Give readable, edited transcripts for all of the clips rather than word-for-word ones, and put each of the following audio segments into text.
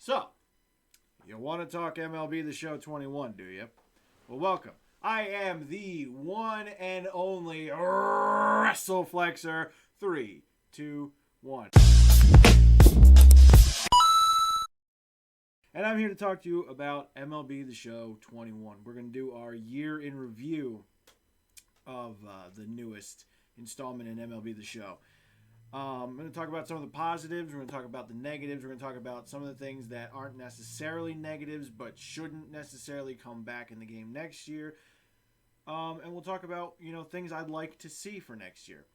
So, you want to talk MLB The Show 21, do you? Well, welcome. I am the one and only WrestleFlexer. 3, 2, 1. And I'm here to talk to you about MLB The Show 21. We're going to do our year in review of the newest installment in MLB The Show. I'm going to talk about some of the positives. We're going to talk about the negatives. We're going to talk about some of the things that aren't necessarily negatives but shouldn't necessarily come back in the game next year. And we'll talk about, things I'd like to see for next year.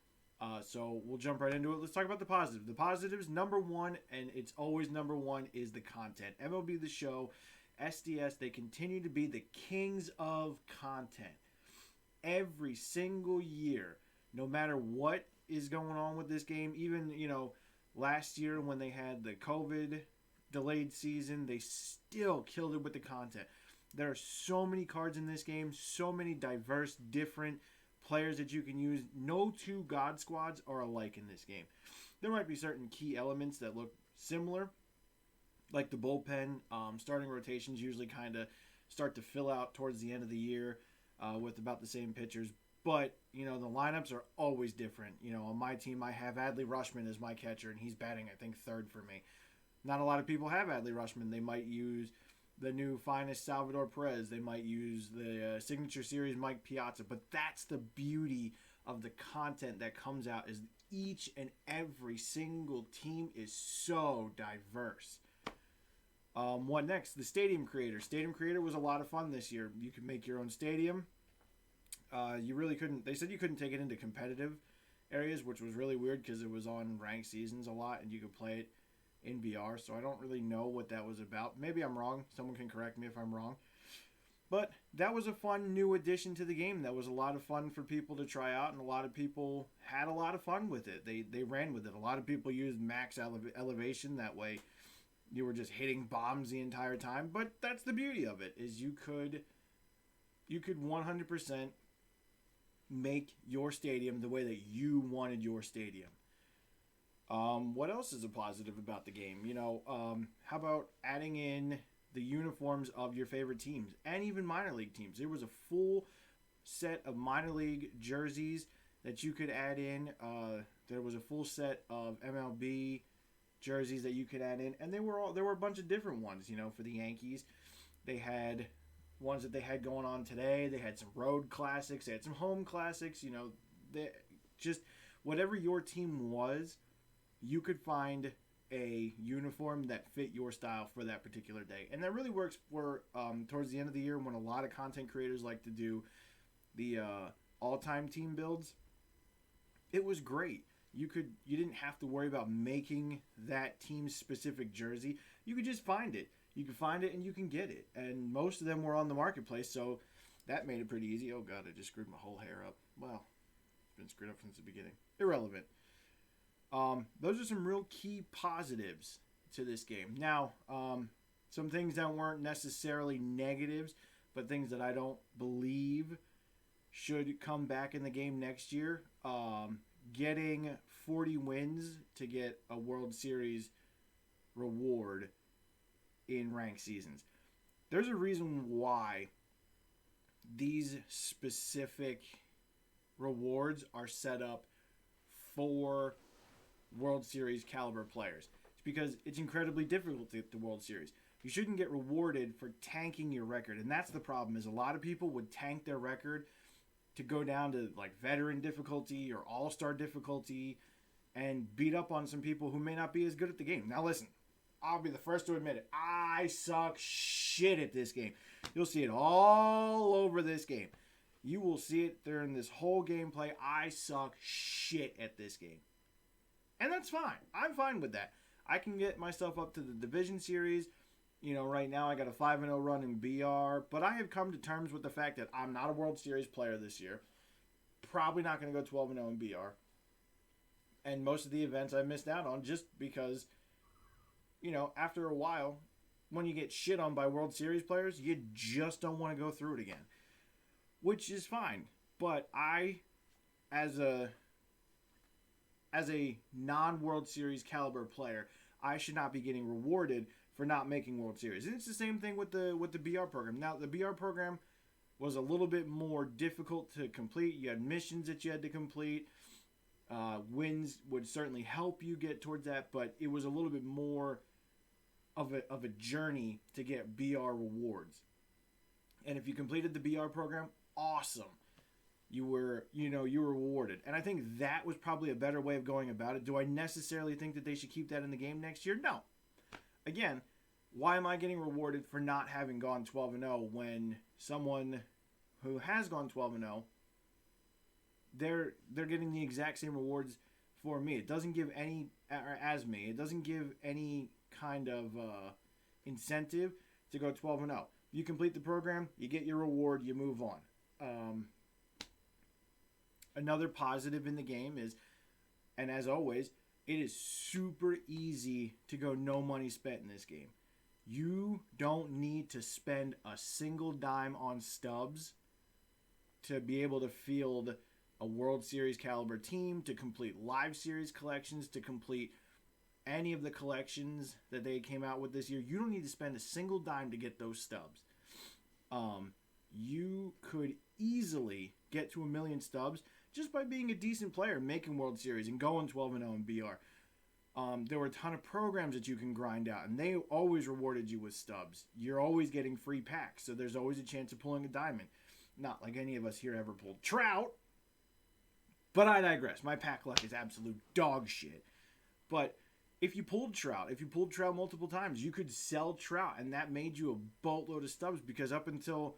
So we'll jump right into it. Let's talk about the positives. The positives, number one, and it's always number one, is the content. MLB The Show, SDS, they continue to be the kings of content. Every single year, no matter what is going on with this game, even, last year when they had the COVID delayed season, they still killed it with the content. There are so many cards in this game, so many diverse, different players that you can use. No two God Squads are alike in this game. There might be certain key elements that look similar, like the bullpen. Starting rotations usually kind of start to fill out towards the end of the year with about the same pitchers. But, the lineups are always different. On my team, I have Adley Rutschman as my catcher, and he's batting, I think, third for me. Not a lot of people have Adley Rutschman. They might use the new finest Salvador Perez. They might use the signature series Mike Piazza. But that's the beauty of the content that comes out, is each and every single team is so diverse. What next? The Stadium Creator. Stadium Creator was a lot of fun this year. You could make your own stadium. You really couldn't. They said you couldn't take it into competitive areas, which was really weird because it was on ranked seasons a lot, and you could play it in VR. So I don't really know what that was about. Maybe I'm wrong. Someone can correct me if I'm wrong. But that was a fun new addition to the game. That was a lot of fun for people to try out, and a lot of people had a lot of fun with it. They ran with it. A lot of people used max elevation. That way, you were just hitting bombs the entire time. But that's the beauty of it, is you could 100% make your stadium the way that you wanted your stadium. What else is a positive about the game? How about adding in the uniforms of your favorite teams and even minor league teams? There was a full set of minor league jerseys that you could add in. There was a full set of MLB jerseys that you could add in, and there were a bunch of different ones. For the Yankees, they had ones that they had going on today. They had some road classics. They had some home classics. Just whatever your team was, you could find a uniform that fit your style for that particular day. And that really works for towards the end of the year, when a lot of content creators like to do the all-time team builds. It was great. You didn't have to worry about making that team's specific jersey. You could just find it. You can find it and you can get it. And most of them were on the marketplace, so that made it pretty easy. Oh, God, I just screwed my whole hair up. Well, it's been screwed up since the beginning. Irrelevant. Those are some real key positives to this game. Now, some things that weren't necessarily negatives, but things that I don't believe should come back in the game next year. Getting 40 wins to get a World Series reward in ranked seasons. There's a reason why these specific rewards are set up for World Series caliber players. It's because it's incredibly difficult to get the World Series. You shouldn't get rewarded for tanking your record, and that's the problem. Is a lot of people would tank their record to go down to like veteran difficulty or all-star difficulty and beat up on some people who may not be as good at the game. Now listen, I'll be the first to admit it. I suck shit at this game. You'll see it all over this game. You will see it during this whole gameplay. I suck shit at this game. And that's fine. I'm fine with that. I can get myself up to the Division Series. Right now I got a 5-0 run in BR. But I have come to terms with the fact that I'm not a World Series player this year. Probably not going to go 12-0 in BR. And most of the events I missed out on just because, after a while, when you get shit on by World Series players, you just don't want to go through it again. Which is fine. But I, as a non-World Series caliber player, I should not be getting rewarded for not making World Series. And it's the same thing with the BR program. Now, the BR program was a little bit more difficult to complete. You had missions that you had to complete. Wins would certainly help you get towards that, but it was a little bit more of a journey to get BR rewards. And if you completed the BR program, awesome. You were rewarded. And I think that was probably a better way of going about it. Do I necessarily think that they should keep that in the game next year? No. Again, why am I getting rewarded for not having gone 12-0 when someone who has gone 12-0, they're getting the exact same rewards for me? It doesn't give any, or as me, it doesn't give any kind of incentive to go 12-0. You complete the program, you get your reward, you move on. Another positive in the game is, and as always, it is super easy to go no money spent in this game. You don't need to spend a single dime on Stubs to be able to field a World Series caliber team, to complete live series collections, to complete any of the collections that they came out with this year. You don't need to spend a single dime to get those Stubs. You could easily get to 1 million Stubs just by being a decent player, making World Series and going 12-0 in BR. There were a ton of programs that you can grind out, and they always rewarded you with Stubs. You're always getting free packs, so there's always a chance of pulling a diamond. Not like any of us here ever pulled Trout, but I digress. My pack luck is absolute dog shit. But if you pulled Trout multiple times, you could sell Trout, and that made you a boatload of Stubs, because up until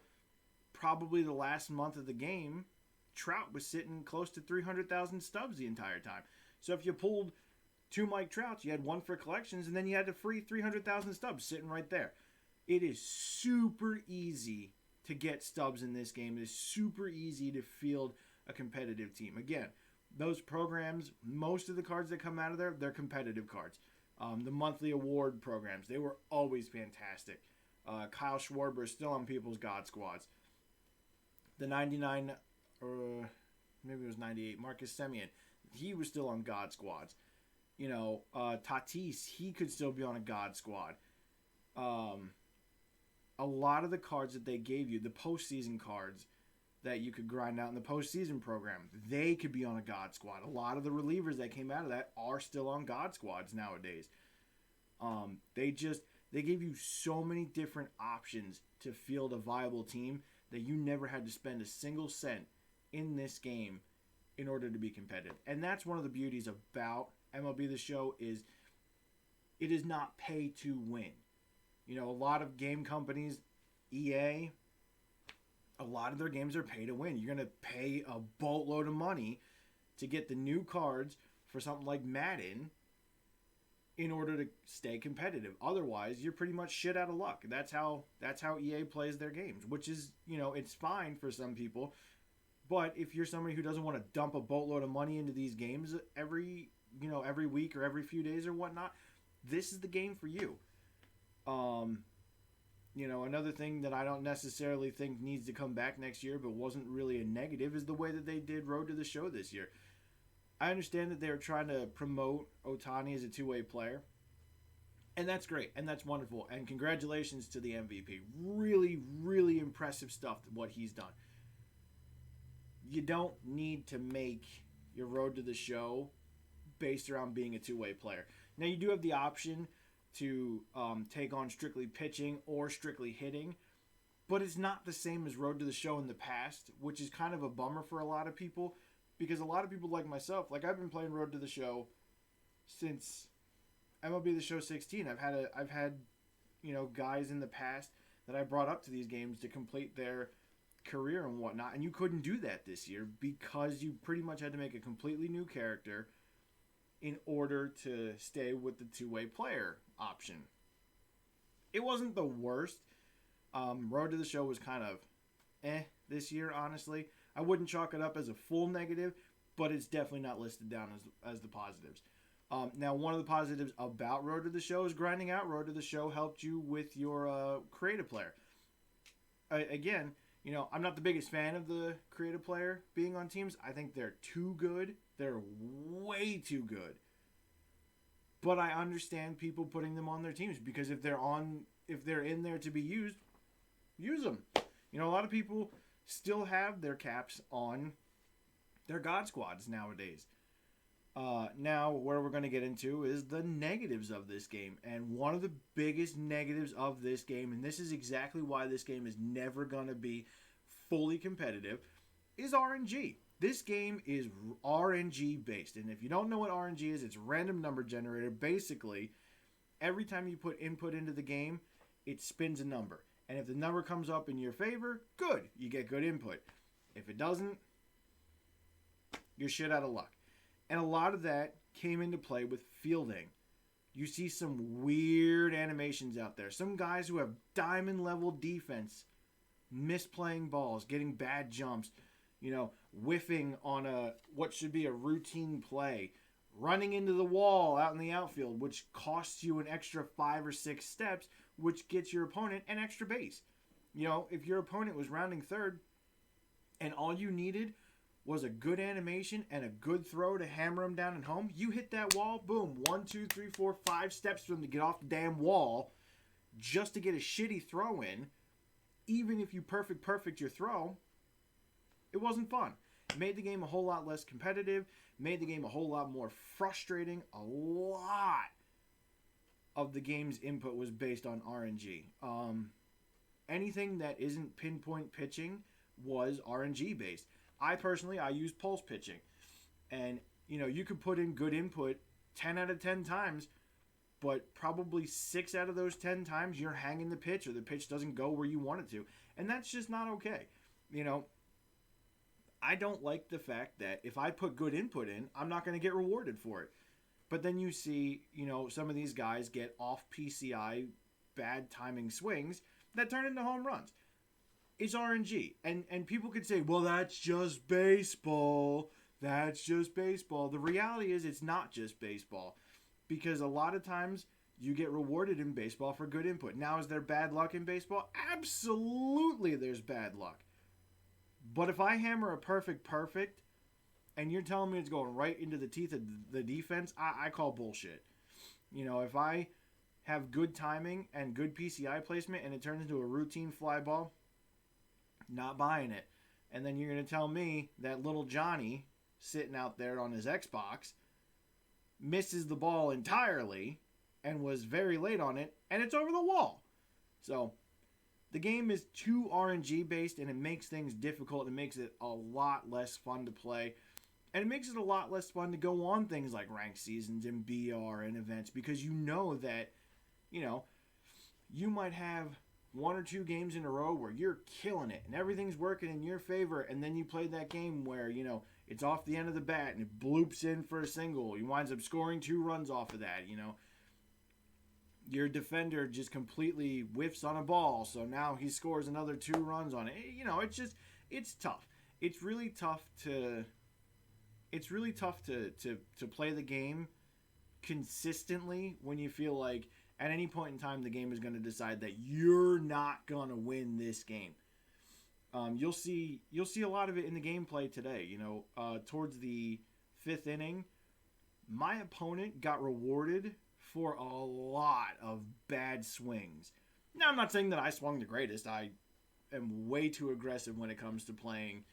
probably the last month of the game, Trout was sitting close to 300,000 Stubs the entire time. So if you pulled 2 Mike Trouts, you had 1 for collections, and then you had a free 300,000 Stubs sitting right there. It is super easy to get Stubs in this game. It is super easy to field a competitive team. Again, those programs, most of the cards that come out of there, they're competitive cards. The monthly award programs, they were always fantastic. Kyle Schwarber is still on people's God Squads. The 99, or maybe it was 98, Marcus Semien, he was still on God Squads. Tatis, he could still be on a God Squad. A lot of the cards that they gave you, the postseason cards that you could grind out in the postseason program, they could be on a God Squad. A lot of the relievers that came out of that are still on God Squads nowadays. They gave you so many different options to field a viable team that you never had to spend a single cent in this game in order to be competitive. And that's one of the beauties about MLB The Show, is it is not pay to win. A lot of game companies, EA, a lot of their games are pay to win. You're going to pay a boatload of money to get the new cards for something like Madden in order to stay competitive. Otherwise, you're pretty much shit out of luck. That's how EA plays their games, which is, it's fine for some people. But if you're somebody who doesn't want to dump a boatload of money into these games every week or every few days or whatnot, this is the game for you. Another thing that I don't necessarily think needs to come back next year, but wasn't really a negative, is the way that they did Road to the Show this year. I understand that they were trying to promote Ohtani as a two-way player, and that's great, and that's wonderful, and congratulations to the MVP. Really, really impressive stuff, what he's done. You don't need to make your Road to the Show based around being a two-way player. Now, you do have the option to take on strictly pitching or strictly hitting, but it's not the same as Road to the Show in the past, which is kind of a bummer for a lot of people, because a lot of people like myself, like I've been playing Road to the Show since MLB The Show 16. I've had guys in the past that I brought up to these games to complete their career and whatnot, and you couldn't do that this year because you pretty much had to make a completely new character in order to stay with the two-way player option. It wasn't the worst. Road to the Show was kind of this year, honestly. I wouldn't chalk it up as a full negative, but it's definitely not listed down as the positives. Now, one of the positives about Road to the Show is grinding out. Road to the Show helped you with your creative player. Again, I'm not the biggest fan of the creative player being on teams. I think they're too good. They're way too good But I understand people putting them on their teams because if they're in there to be used, use them. You know, a lot of people still have their caps on their God Squads nowadays. Now, where we're going to get into is the negatives of this game. And one of the biggest negatives of this game, and this is exactly why this game is never going to be fully competitive, is RNG. This game is RNG based. And if you don't know what RNG is, it's random number generator. Basically, every time you put input into the game, it spins a number. And if the number comes up in your favor, good. You get good input. If it doesn't, you're shit out of luck. And a lot of that came into play with fielding. You see some weird animations out there. Some guys who have diamond level defense misplaying balls, getting bad jumps, you know, whiffing on what should be a routine play, running into the wall out in the outfield, which costs you an extra 5 or 6 steps, which gets your opponent an extra base. You know, if your opponent was rounding third and all you needed was a good animation and a good throw to hammer them down and home, you hit that wall, boom, 1, 2, 3, 4, 5 steps for them to get off the damn wall just to get a shitty throw in. Even if you perfect your throw, it wasn't fun. It made the game a whole lot less competitive, made the game a whole lot more frustrating. A lot of the game's input was based on RNG. Anything that isn't pinpoint pitching was RNG based. I use pulse pitching. And, you know, you could put in good input 10 out of 10 times, but probably 6 out of those 10 times you're hanging the pitch or the pitch doesn't go where you want it to. And that's just not okay. You know, I don't like the fact that if I put good input in, I'm not going to get rewarded for it. But then you see, you know, some of these guys get off PCI bad timing swings that turn into home runs. It's RNG. And people could say, well, that's just baseball. That's just baseball. The reality is it's not just baseball. Because a lot of times you get rewarded in baseball for good input. Now, is there bad luck in baseball? Absolutely there's bad luck. But if I hammer a perfect, and you're telling me it's going right into the teeth of the defense, I call bullshit. You know, if I have good timing and good PCI placement and it turns into a routine fly ball, not buying it. And then you're going to tell me that little Johnny sitting out there on his Xbox misses the ball entirely and was very late on it, and it's over the wall. So the game is too RNG based, and it makes things difficult. It makes it a lot less fun to play. And it makes it a lot less fun to go on things like ranked seasons and BR and events, because you know that, you know, you might have 1 or 2 games in a row where you're killing it and everything's working in your favor, and then you play that game where, you know, it's off the end of the bat and it bloops in for a single. He winds up scoring 2 runs off of that, you know. Your defender just completely whiffs on a ball, so now he scores another 2 runs on it. You know, it's tough. It's really tough to play the game consistently when you feel like at any point in time the game is going to decide that you're not going to win this game. You'll see a lot of it in the gameplay today. You know, towards the 5th inning, my opponent got rewarded for a lot of bad swings. Now, I'm not saying that I swung the greatest. I am way too aggressive when it comes to playing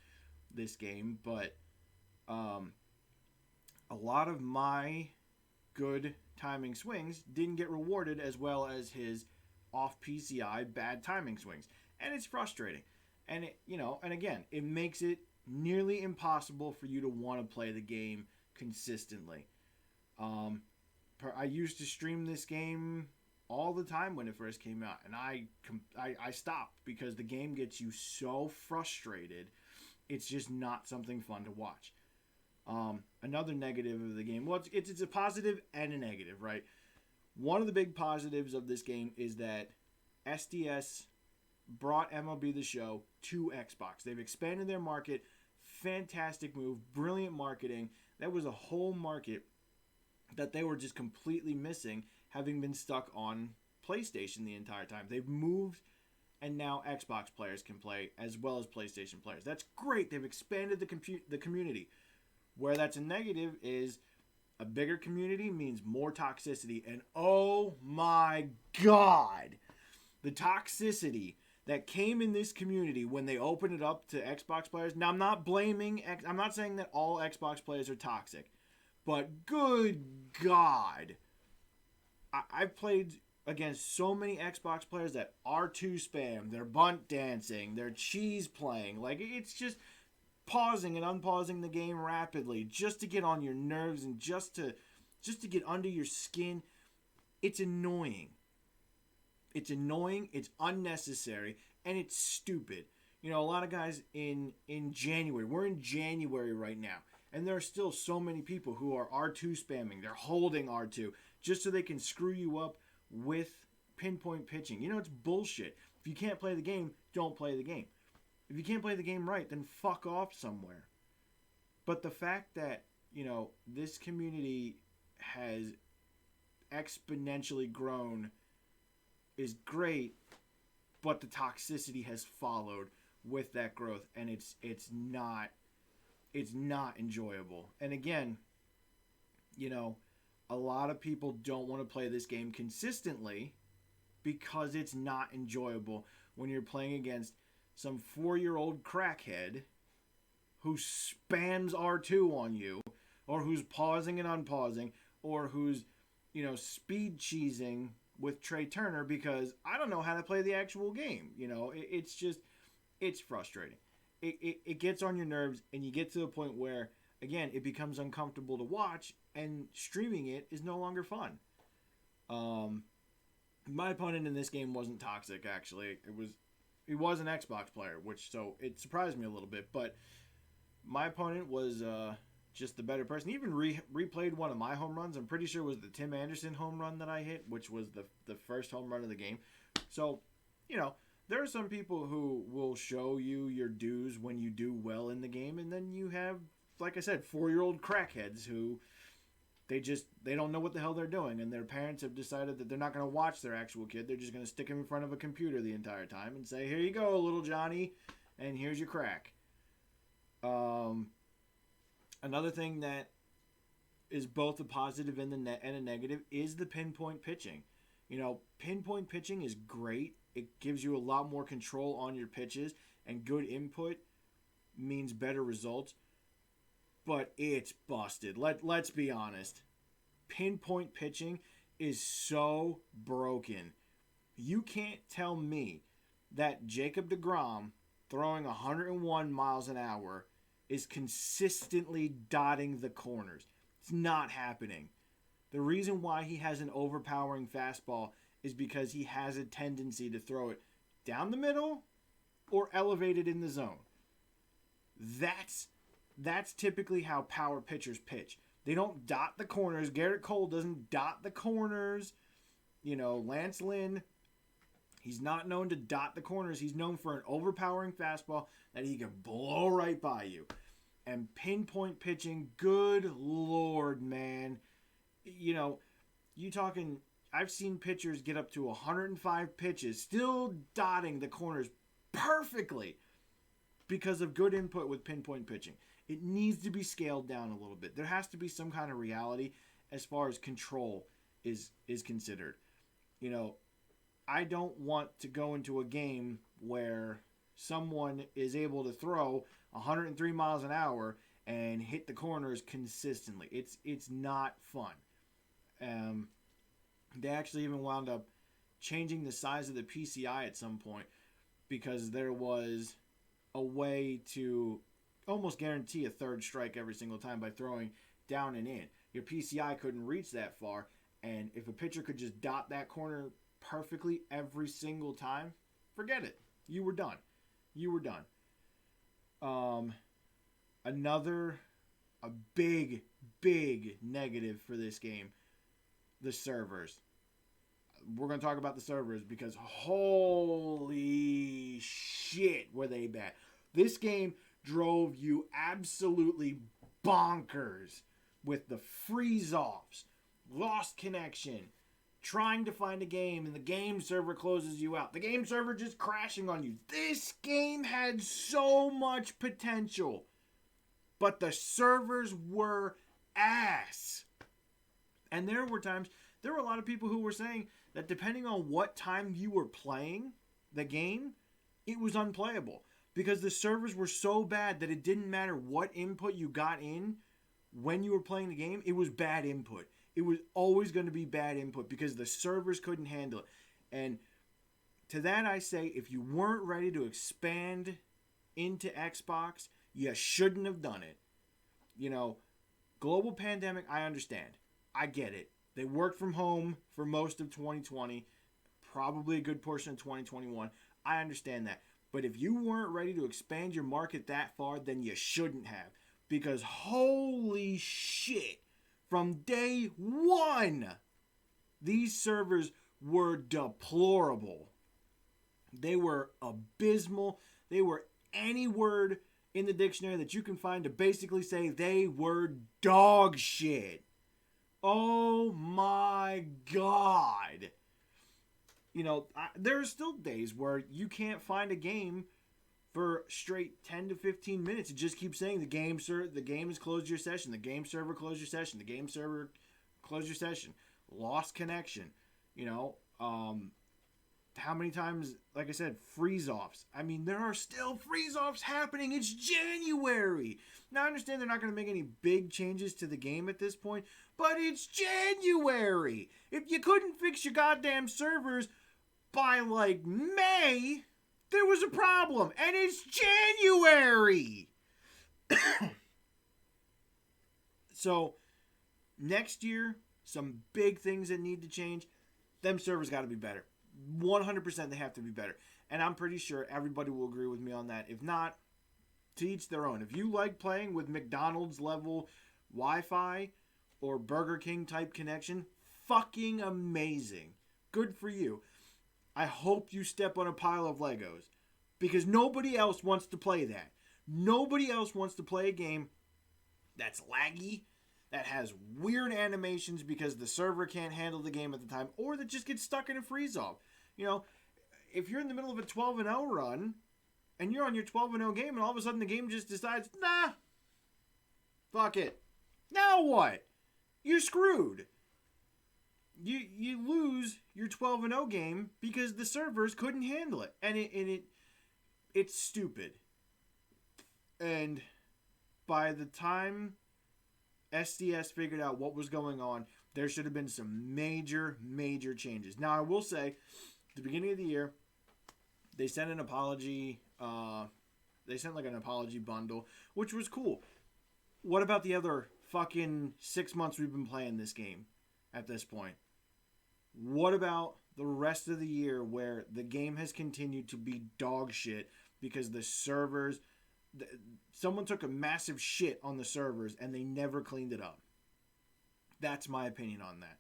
this game, but a lot of my good timing swings didn't get rewarded as well as his off PCI bad timing swings. And it's frustrating. And it, you know, and again, it makes it nearly impossible for you to want to play the game consistently. I used to stream this game all the time when it first came out, and I stopped because the game gets you so frustrated. It's just not something fun to watch. Another negative of the game, well, it's a positive and a negative, right? One of the big positives of this game is that SDS brought MLB The Show to Xbox. They've expanded their market. Fantastic move. Brilliant marketing. That was a whole market that they were just completely missing, having been stuck on PlayStation the entire time. They've moved, and now Xbox players can play as well as PlayStation players. That's great. They've expanded the community. Where that's a negative is A bigger community means more toxicity. And oh my God, the toxicity that came in this community when they opened it up to Xbox players. Now, I'm not I'm not saying that all Xbox players are toxic, but good God. I've played against so many Xbox players that R2 spam, they're bunt dancing, they're cheese playing. Like, it's just pausing and unpausing the game rapidly just to get on your nerves and just to get under your skin. It's annoying. It's annoying, it's unnecessary, and it's stupid. You know, a lot of guys in January, we're in January right now, and there are still so many people who are R2 spamming. They're holding R2 just so they can screw you up with pinpoint pitching. You know, it's bullshit. If you can't play the game, don't play the game. If you can't play the game right, then fuck off somewhere. But the fact that, you know, this community has exponentially grown is great, but the toxicity has followed with that growth, and it's not enjoyable. And again, you know, a lot of people don't want to play this game consistently because it's not enjoyable when you're playing against some 4-year-old crackhead who spams R2 on you, or who's pausing and unpausing, or who's, you know, speed cheesing with Trey Turner because I don't know how to play the actual game. You know, it's just, it's frustrating. It gets on your nerves, and you get to a point where, again, it becomes uncomfortable to watch, and streaming it is no longer fun. My opponent in this game wasn't toxic, actually. He was an Xbox player, so it surprised me a little bit, but my opponent was just the better person. He even replayed one of my home runs. I'm pretty sure it was the Tim Anderson home run that I hit, which was the first home run of the game. So, you know, there are some people who will show you your dues when you do well in the game, and then you have, like I said, 4-year-old crackheads who they don't know what the hell they're doing, and their parents have decided that they're not going to watch their actual kid. They're just going to stick him in front of a computer the entire time and say, "Here you go, little Johnny, and here's your crack." Another thing that is both a positive and a negative is the pinpoint pitching. You know, pinpoint pitching is great. It gives you a lot more control on your pitches, and good input means better results. But it's busted. Let's be honest. Pinpoint pitching is so broken. You can't tell me that Jacob deGrom throwing 101 miles an hour is consistently dotting the corners. It's not happening. The reason why he has an overpowering fastball is because he has a tendency to throw it down the middle or elevated in the zone. That's typically how power pitchers pitch. They don't dot the corners. Garrett Cole doesn't dot the corners. You know, Lance Lynn, he's not known to dot the corners. He's known for an overpowering fastball that he can blow right by you. And pinpoint pitching, good Lord, man. You know, I've seen pitchers get up to 105 pitches, still dotting the corners perfectly because of good input with pinpoint pitching. It needs to be scaled down a little bit. There has to be some kind of reality as far as control is considered. You know, I don't want to go into a game where someone is able to throw 103 miles an hour and hit the corners consistently. It's not fun. They actually even wound up changing the size of the PCI at some point because there was a way to almost guarantee a third strike every single time by throwing down and in. Your PCI couldn't reach that far, and if a pitcher could just dot that corner perfectly every single time, forget it. You were done. A big negative for this game, the servers. We're going to talk about the servers because holy shit were they bad. This game drove you absolutely bonkers with the freeze-offs, lost connection, trying to find a game, and the game server closes you out. The game server just crashing on you. This game had so much potential, but the servers were ass. And there were a lot of people who were saying that depending on what time you were playing the game, it was unplayable. Because the servers were so bad that it didn't matter what input you got in when you were playing the game, it was bad input. It was always going to be bad input because the servers couldn't handle it. And to that I say, if you weren't ready to expand into Xbox, you shouldn't have done it. You know, global pandemic, I understand. I get it. They worked from home for most of 2020, probably a good portion of 2021. I understand that. But if you weren't ready to expand your market that far, then you shouldn't have. Because holy shit, from day one, these servers were deplorable. They were abysmal. They were any word in the dictionary that you can find to basically say they were dog shit. Oh my God. You know, there are still days where you can't find a game for straight 10 to 15 minutes. It just keeps saying the game has closed your session. The game server closed your session. The game server closed your session. Lost connection. You know, how many times, like I said, freeze-offs. I mean, there are still freeze-offs happening. It's January. Now, I understand they're not going to make any big changes to the game at this point, but it's January. If you couldn't fix your goddamn servers by, like, May, there was a problem. And it's January. So, next year, some big things that need to change. Them servers got to be better. 100% they have to be better. And I'm pretty sure everybody will agree with me on that. If not, to each their own. If you like playing with McDonald's level Wi-Fi or Burger King type connection, fucking amazing. Good for you. I hope you step on a pile of Legos. Because nobody else wants to play that. Nobody else wants to play a game that's laggy, that has weird animations because the server can't handle the game at the time, or that just gets stuck in a freeze-off. You know, if you're in the middle of a 12-0 run, and you're on your 12-0 game, and all of a sudden the game just decides, nah, fuck it. Now what? You're screwed. You lose your 12-0 game because the servers couldn't handle it. And it's stupid. And by the time SDS figured out what was going on, there should have been some major, major changes. Now, I will say, at the beginning of the year, they sent an apology. They sent like an apology bundle, which was cool. What about the other fucking 6 months we've been playing this game at this point? What about the rest of the year where the game has continued to be dog shit because the servers... Someone took a massive shit on the servers and they never cleaned it up. That's my opinion on that.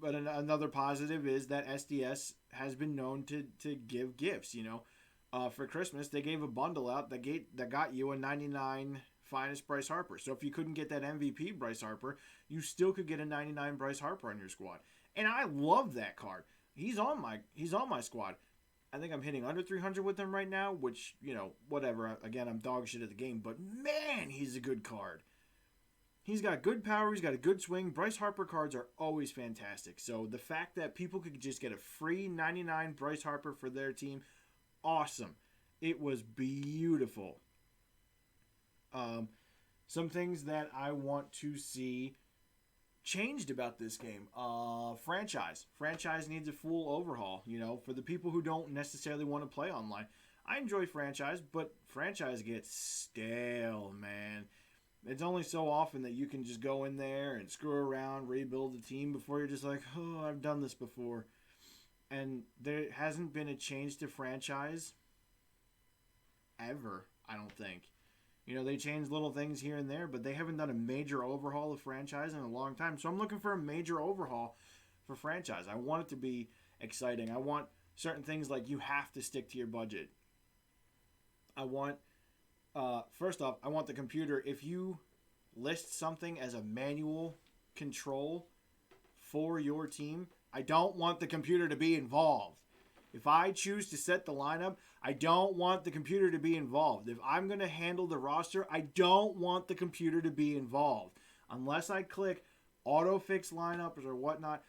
But another positive is that SDS has been known to give gifts. You know, for Christmas they gave a bundle out that got you a 99 finest Bryce Harper. So if you couldn't get that MVP Bryce Harper, you still could get a 99 Bryce Harper on your squad. And I love that card. He's on my squad. I think I'm hitting under 300 with him right now, which, you know, whatever. Again, I'm dog shit at the game, but man, he's a good card. He's got good power. He's got a good swing. Bryce Harper cards are always fantastic. So the fact that people could just get a free 99 Bryce Harper for their team, awesome. It was beautiful. Some things that I want to see changed about this game. Franchise needs a full overhaul, you know, for the people who don't necessarily want to play online. I enjoy franchise, but franchise gets stale, man. It's only so often that you can just go in there and screw around, rebuild the team before you're just like, oh, I've done this before. And there hasn't been a change to franchise ever, I don't think. You know, they change little things here and there, but they haven't done a major overhaul of franchise in a long time. So I'm looking for a major overhaul for franchise. I want it to be exciting. I want certain things like you have to stick to your budget. I want, first off, I want the computer, if you list something as a manual control for your team, I don't want the computer to be involved. If I choose to set the lineup, I don't want the computer to be involved. If I'm going to handle the roster, I don't want the computer to be involved. Unless I click auto fix lineups or whatnot.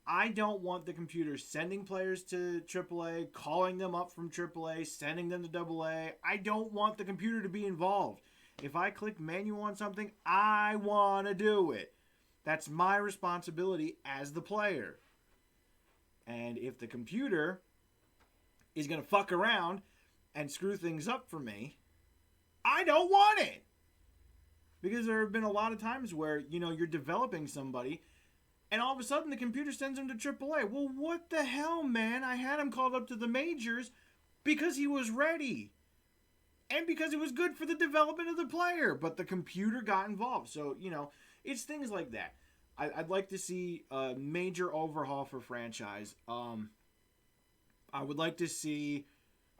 I don't want the computer sending players to AAA, calling them up from AAA, sending them to AA. I don't want the computer to be involved. If I click menu on something, I want to do it. That's my responsibility as the player. And if the computer is going to fuck around and screw things up for me, I don't want it. Because there have been a lot of times where, you're developing somebody and all of a sudden the computer sends him to AAA. Well, what the hell, man? I had him called up to the majors because he was ready. And because it was good for the development of the player. But the computer got involved. So, it's things like that. I'd like to see a major overhaul for franchise. I would like to see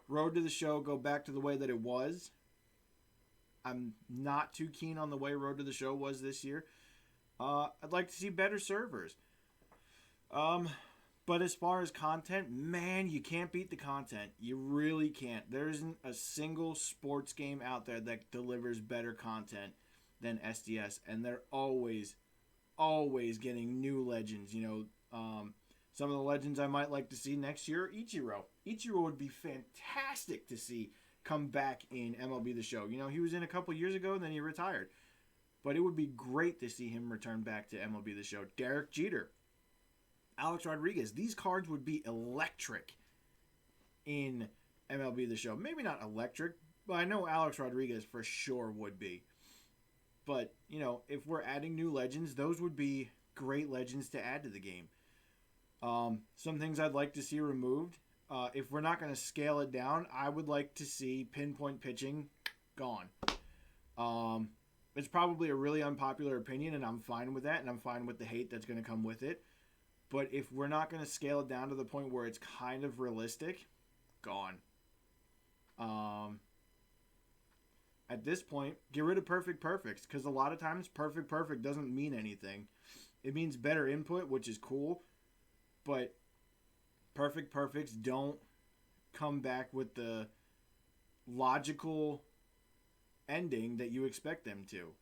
Road to the Show go back to the way that it was. I'm not too keen on the way Road to the Show was this year. I'd like to see better servers. But as far as content, man, you can't beat the content. You really can't. There isn't a single sports game out there that delivers better content than SDS. And they're always getting new legends. Some of the legends I might like to see next year are Ichiro. Ichiro would be fantastic to see come back in MLB The Show. He was in a couple years ago and then he retired. But it would be great to see him return back to MLB The Show. Derek Jeter, Alex Rodriguez. These cards would be electric in MLB The Show. Maybe not electric, but I know Alex Rodriguez for sure would be. But, if we're adding new legends, those would be great legends to add to the game. Some things I'd like to see removed. If we're not going to scale it down, I would like to see pinpoint pitching gone. It's probably a really unpopular opinion, and I'm fine with that, and I'm fine with the hate that's going to come with it. But if we're not going to scale it down to the point where it's kind of realistic, gone. At this point, get rid of perfect perfects, because a lot of times perfect perfect doesn't mean anything. It means better input, which is cool, but perfect perfects don't come back with the logical ending that you expect them to.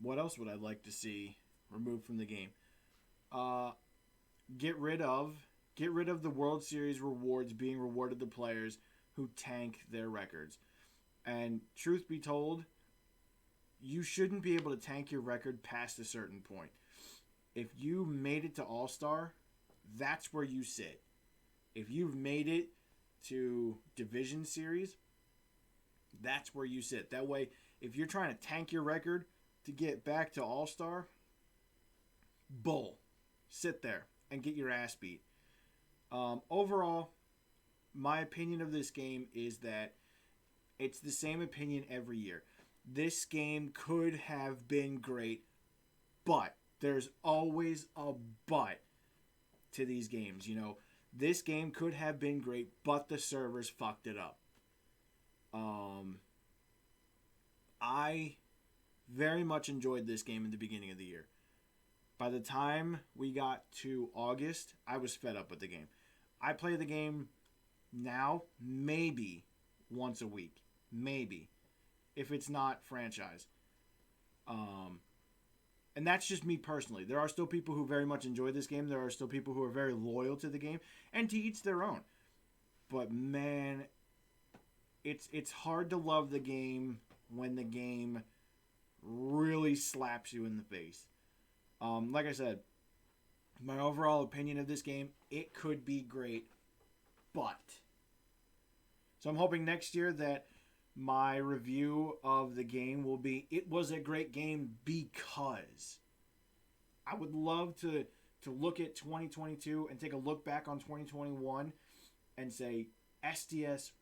What else would I like to see removed from the game? Get rid of the World Series rewards being rewarded to players who tank their records. And truth be told, you shouldn't be able to tank your record past a certain point. If you made it to All-Star, that's where you sit. If you've made it to Division Series, that's where you sit. That way, if you're trying to tank your record to get back to All-Star, bull. Sit there and get your ass beat. Overall, my opinion of this game is that it's the same opinion every year. This game could have been great, but there's always a but to these games. This game could have been great, but the servers fucked it up. I very much enjoyed this game in the beginning of the year. By the time we got to August, I was fed up with the game. I play the game now maybe once a week. Maybe. If it's not franchise. And that's just me personally. There are still people who very much enjoy this game. There are still people who are very loyal to the game. And to each their own. But man, it's hard to love the game when the game really slaps you in the face. Like I said, my overall opinion of this game, it could be great, but. So I'm hoping next year that my review of the game will be, it was a great game because. I would love to look at 2022 and take a look back on 2021 and say, SDS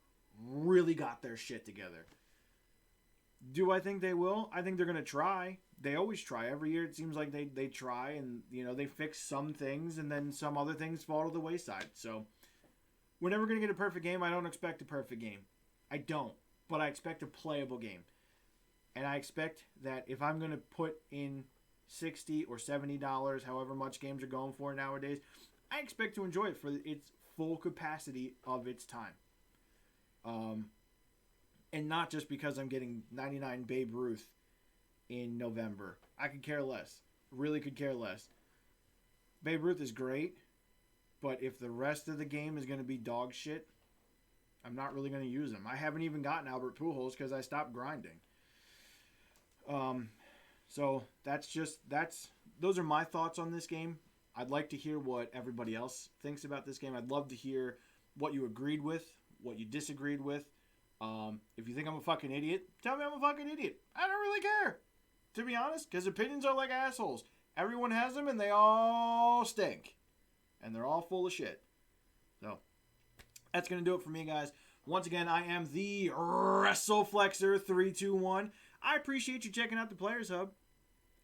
really got their shit together. Do I think they will? I think they're going to try. They always try. Every year it seems like they try and, they fix some things and then some other things fall to the wayside. So, we're never going to get a perfect game. I don't expect a perfect game. I don't. But I expect a playable game. And I expect that if I'm going to put in $60 or $70, however much games are going for nowadays, I expect to enjoy it for its full capacity of its time. And not just because I'm getting 99 Babe Ruth in November. I could care less. really could care less. Babe Ruth is great, but if the rest of the game is going to be dog shit, I'm not really going to use him. I haven't even gotten Albert Pujols because I stopped grinding. So those are my thoughts on this game. I'd like to hear what everybody else thinks about this game. I'd love to hear what you agreed with, what you disagreed with. If you think I'm a fucking idiot, tell me I'm a fucking idiot. I don't really care, to be honest, because opinions are like assholes. Everyone has them, and they all stink. And they're all full of shit. So, that's going to do it for me, guys. Once again, I am the WrestleFlexer321. I appreciate you checking out the Players Hub.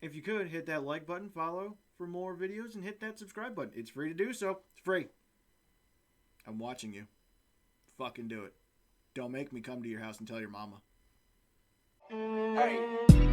If you could, hit that like button, follow for more videos, and hit that subscribe button. It's free to do so. It's free. I'm watching you. Fucking do it. Don't make me come to your house and tell your mama. Hey.